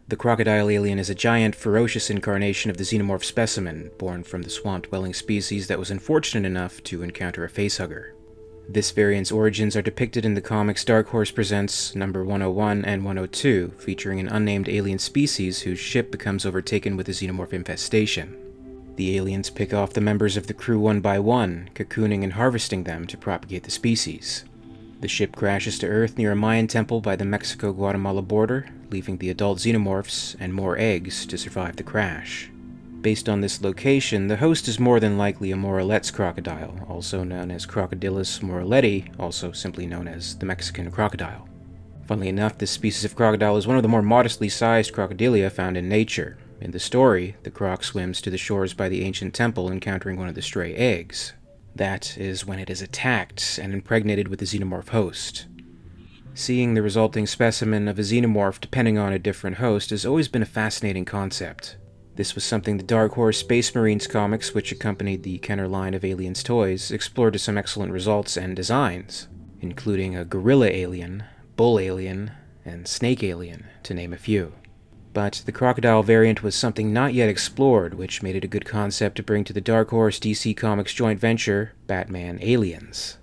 The Crocodile Alien is a giant, ferocious incarnation of the Xenomorph specimen, born from the swamp-dwelling species that was unfortunate enough to encounter a facehugger. This variant's origins are depicted in the comics Dark Horse Presents number 101 and 102, featuring an unnamed alien species whose ship becomes overtaken with a xenomorph infestation. The aliens pick off the members of the crew one by one, cocooning and harvesting them to propagate the species. The ship crashes to Earth near a Mayan temple by the Mexico-Guatemala border, leaving the adult xenomorphs and more eggs to survive the crash. Based on this location, the host is more than likely a Morelet's crocodile, also known as Crocodilus moreleti, also simply known as the Mexican crocodile. Funnily enough, this species of crocodile is one of the more modestly sized crocodilia found in nature. In the story, the croc swims to the shores by the ancient temple, encountering one of the stray eggs. That is when it is attacked and impregnated with the xenomorph host. Seeing the resulting specimen of a xenomorph depending on a different host has always been a fascinating concept. This was something the Dark Horse Space Marines comics, which accompanied the Kenner line of Aliens toys, explored to some excellent results and designs, including a gorilla alien, bull alien, and snake alien, to name a few. But the Crocodile variant was something not yet explored, which made it a good concept to bring to the Dark Horse DC Comics joint venture, Batman Aliens.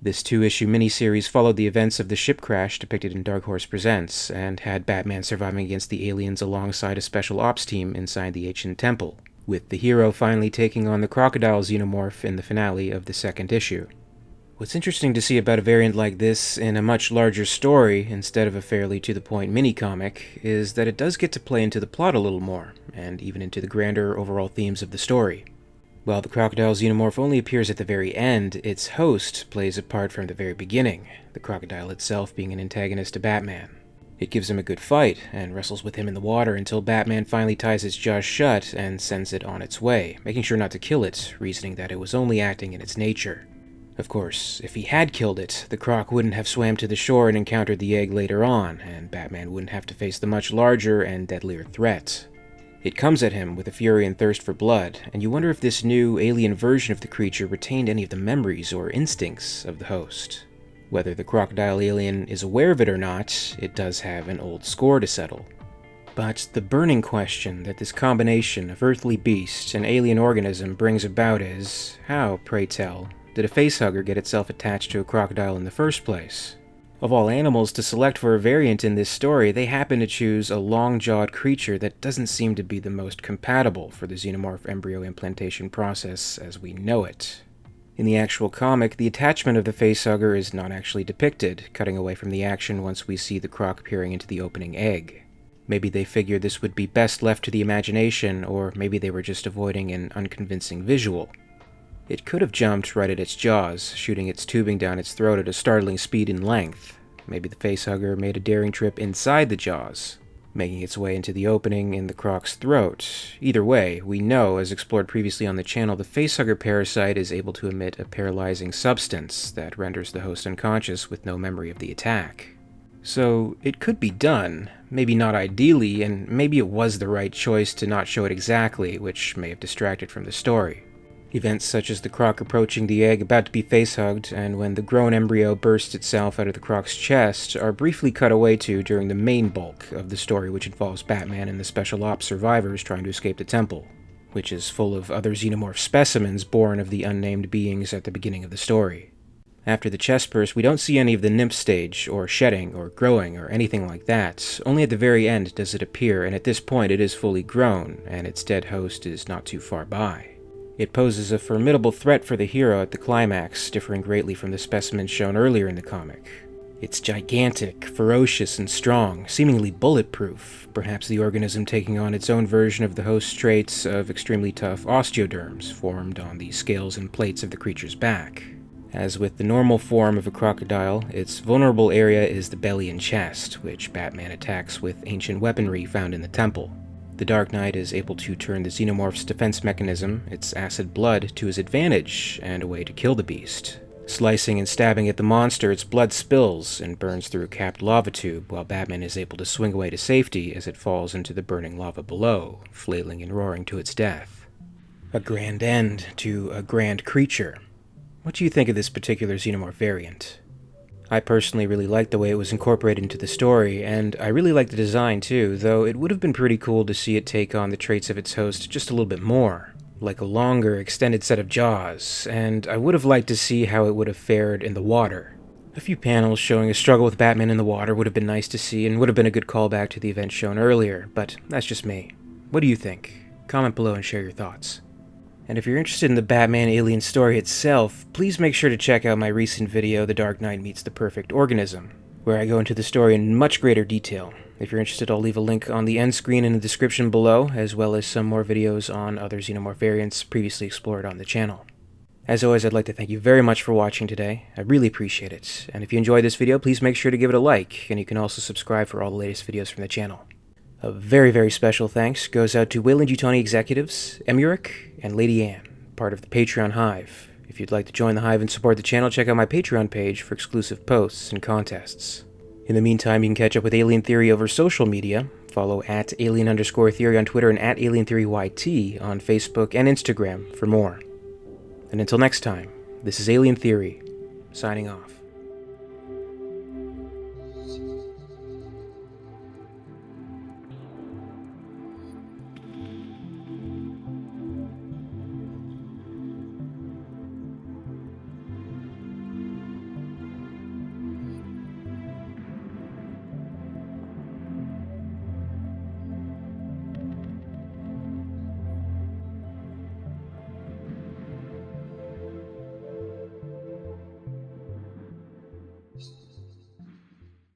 This 2-issue miniseries followed the events of the ship crash depicted in Dark Horse Presents, and had Batman surviving against the aliens alongside a special ops team inside the ancient temple, with the hero finally taking on the crocodile xenomorph in the finale of the 2nd issue. What's interesting to see about a variant like this in a much larger story, instead of a fairly to-the-point mini-comic, is that it does get to play into the plot a little more, and even into the grander overall themes of the story. While the crocodile xenomorph only appears at the very end, its host plays a part from the very beginning, the crocodile itself being an antagonist to Batman. It gives him a good fight, and wrestles with him in the water until Batman finally ties its jaws shut and sends it on its way, making sure not to kill it, reasoning that it was only acting in its nature. Of course, if he had killed it, the croc wouldn't have swam to the shore and encountered the egg later on, and Batman wouldn't have to face the much larger and deadlier threat. It comes at him with a fury and thirst for blood, and you wonder if this new alien version of the creature retained any of the memories or instincts of the host. Whether the crocodile alien is aware of it or not, it does have an old score to settle. But the burning question that this combination of earthly beast and alien organism brings about is, how, pray tell, did a facehugger get itself attached to a crocodile in the first place? Of all animals to select for a variant in this story, they happen to choose a long-jawed creature that doesn't seem to be the most compatible for the xenomorph embryo implantation process as we know it. In the actual comic, the attachment of the facehugger is not actually depicted, cutting away from the action once we see the croc peering into the opening egg. Maybe they figured this would be best left to the imagination, or maybe they were just avoiding an unconvincing visual. It could have jumped right at its jaws, shooting its tubing down its throat at a startling speed and length. Maybe the facehugger made a daring trip inside the jaws, making its way into the opening in the croc's throat. Either way, we know, as explored previously on the channel, the facehugger parasite is able to emit a paralyzing substance that renders the host unconscious with no memory of the attack. So, it could be done, maybe not ideally, and maybe it was the right choice to not show it exactly, which may have distracted from the story. Events such as the croc approaching the egg about to be facehugged, and when the grown embryo bursts itself out of the croc's chest, are briefly cut away to during the main bulk of the story, which involves Batman and the special ops survivors trying to escape the temple, which is full of other xenomorph specimens born of the unnamed beings at the beginning of the story. After the chest burst, we don't see any of the nymph stage, or shedding, or growing, or anything like that. Only at the very end does it appear, and at this point it is fully grown, and its dead host is not too far by. It poses a formidable threat for the hero at the climax, differing greatly from the specimens shown earlier in the comic. It's gigantic, ferocious, and strong, seemingly bulletproof, perhaps the organism taking on its own version of the host's traits of extremely tough osteoderms formed on the scales and plates of the creature's back. As with the normal form of a crocodile, its vulnerable area is the belly and chest, which Batman attacks with ancient weaponry found in the temple. The Dark Knight is able to turn the xenomorph's defense mechanism, its acid blood, to his advantage, and a way to kill the beast. Slicing and stabbing at the monster, its blood spills and burns through a capped lava tube, while Batman is able to swing away to safety as it falls into the burning lava below, flailing and roaring to its death. A grand end to a grand creature. What do you think of this particular xenomorph variant? I personally really liked the way it was incorporated into the story, and I really liked the design too, though it would have been pretty cool to see it take on the traits of its host just a little bit more, like a longer, extended set of jaws, and I would have liked to see how it would have fared in the water. A few panels showing a struggle with Batman in the water would have been nice to see and would have been a good callback to the event shown earlier, but that's just me. What do you think? Comment below and share your thoughts. And if you're interested in the Batman Alien story itself, please make sure to check out my recent video, The Dark Knight Meets the Perfect Organism, where I go into the story in much greater detail. If you're interested, I'll leave a link on the end screen in the description below, as well as some more videos on other Xenomorph variants previously explored on the channel. As always, I'd like to thank you very much for watching today. I really appreciate it. And if you enjoyed this video, please make sure to give it a like, and you can also subscribe for all the latest videos from the channel. A very, very special thanks goes out to WEYLAND YUTANI executives, EmYarUk, and Lady Anne, part of the Patreon Hive. If you'd like to join the Hive and support the channel, check out my Patreon page for exclusive posts and contests. In the meantime, you can catch up with Alien Theory over social media. Follow @alien_theory on Twitter and @alientheoryyt on Facebook and Instagram for more. And until next time, this is Alien Theory, signing off.